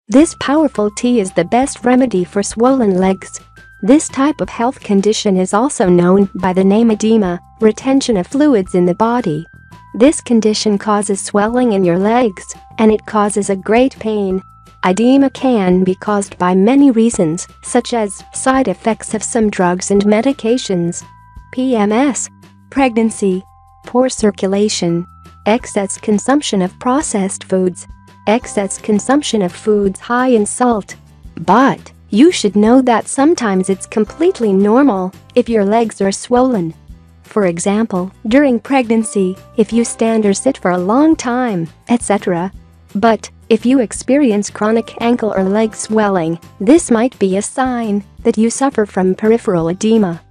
This powerful tea is the best remedy for swollen legs. This type of health condition is also known by the name edema, retention of fluids in the body. This condition causes swelling in your legs, and it causes a great pain. Edema can be caused by many reasons, such as side effects of some drugs and medications, PMS, pregnancy, poor circulation, excess consumption of processed foods, excess consumption of foods high in salt. But you should know that sometimes it's completely normal if your legs are swollen. For example, during pregnancy, if you stand or sit for a long time, etc. But if you experience chronic ankle or leg swelling, this might be a sign that you suffer from peripheral edema.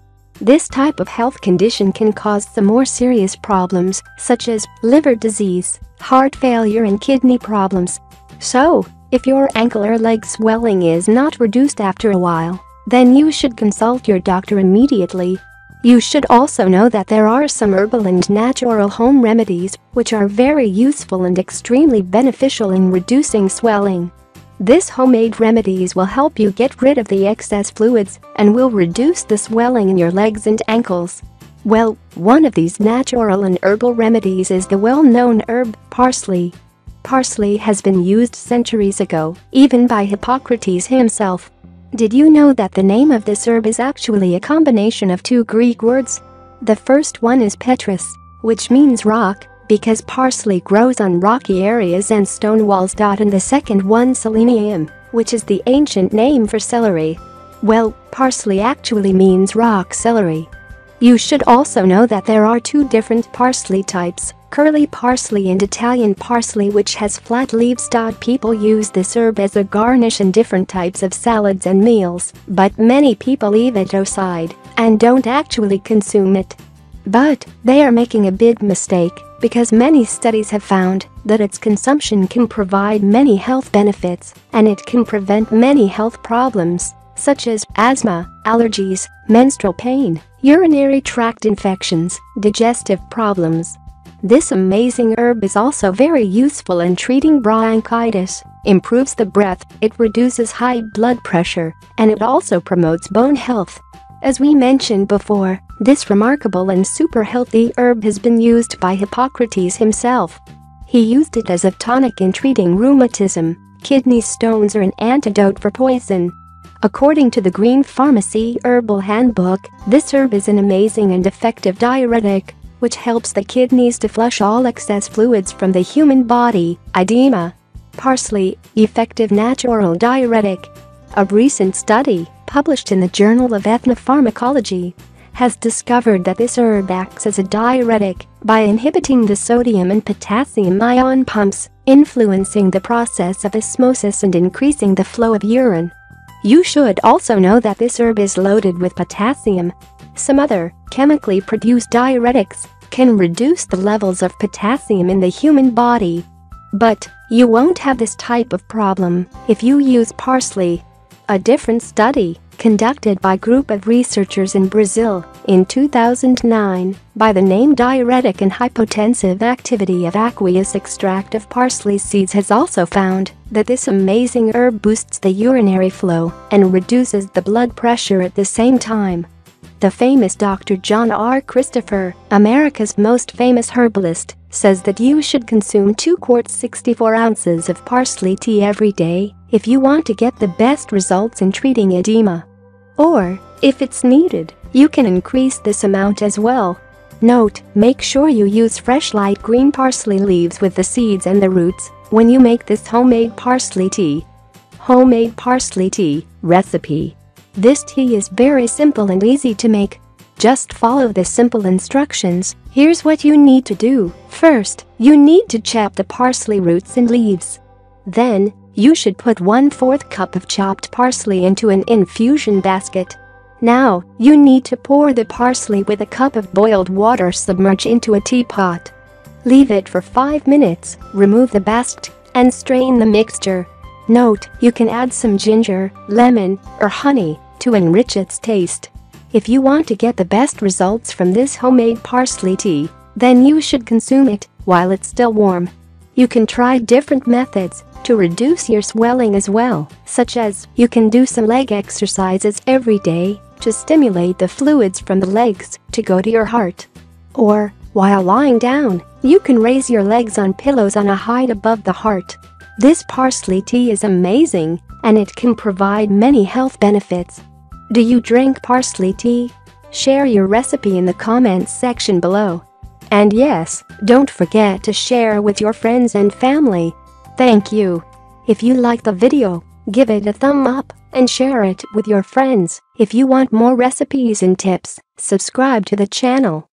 This type of health condition can cause some more serious problems, such as liver disease, heart failure and kidney problems. So, if your ankle or leg swelling is not reduced after a while, then you should consult your doctor immediately. You should also know that there are some herbal and natural home remedies which are very useful and extremely beneficial in reducing swelling. These homemade remedies will help you get rid of the excess fluids and will reduce the swelling in your legs and ankles. Well, one of these natural and herbal remedies is the well-known herb parsley. Parsley has been used centuries ago, even by Hippocrates himself. Did you know that the name of this herb is actually a combination of two Greek words? The first one is petrus, which means rock, because parsley grows on rocky areas and stone walls. And the second one selenium, which is the ancient name for celery. Well, parsley actually means rock celery. You should also know that there are two different parsley types, curly parsley and Italian parsley, which has flat leaves. People use this herb as a garnish in different types of salads and meals, but many people leave it aside and don't actually consume it. But they are making a big mistake, because many studies have found that its consumption can provide many health benefits, and it can prevent many health problems, such as asthma, allergies, menstrual pain, urinary tract infections, digestive problems. This amazing herb is also very useful in treating bronchitis, improves the breath, it reduces high blood pressure, and it also promotes bone health. As we mentioned before, this remarkable and super healthy herb has been used by Hippocrates himself. He used it as a tonic in treating rheumatism, kidney stones, or an antidote for poison. According to the Green Pharmacy Herbal Handbook, this herb is an amazing and effective diuretic, which helps the kidneys to flush all excess fluids from the human body. Edema. Parsley, effective natural diuretic. A recent study, published in the Journal of Ethnopharmacology, has discovered that this herb acts as a diuretic by inhibiting the sodium and potassium ion pumps, influencing the process of osmosis and increasing the flow of urine. You should also know that this herb is loaded with potassium. Some other, chemically produced diuretics can reduce the levels of potassium in the human body. But you won't have this type of problem if you use parsley. A different study, conducted by a group of researchers in Brazil in 2009, by the name Diuretic and Hypotensive Activity of Aqueous Extract of Parsley Seeds, has also found that this amazing herb boosts the urinary flow and reduces the blood pressure at the same time. The famous Dr. John R. Christopher, America's most famous herbalist, says that you should consume 2 quarts 64 ounces of parsley tea every day if you want to get the best results in treating edema. Or, if it's needed, you can increase this amount as well. Note: make sure you use fresh light green parsley leaves with the seeds and the roots when you make this homemade parsley tea. Homemade parsley tea recipe. This tea is very simple and easy to make. Just follow the simple instructions. Here's what you need to do. First, you need to chop the parsley roots and leaves. Then, you should put 1/4 cup of chopped parsley into an infusion basket. Now, you need to pour the parsley with a cup of boiled water submerged into a teapot. Leave it for 5 minutes, remove the basket, and strain the mixture. Note: you can add some ginger, lemon, or honey to enrich its taste. If you want to get the best results from this homemade parsley tea, then you should consume it while it's still warm. You can try different methods to reduce your swelling as well, such as you can do some leg exercises every day to stimulate the fluids from the legs to go to your heart. Or, while lying down, you can raise your legs on pillows on a height above the heart. This parsley tea is amazing, and it can provide many health benefits. Do you drink parsley tea? Share your recipe in the comments section below. And yes, don't forget to share with your friends and family. Thank you. If you like the video, give it a thumb up and share it with your friends. If you want more recipes and tips, subscribe to the channel.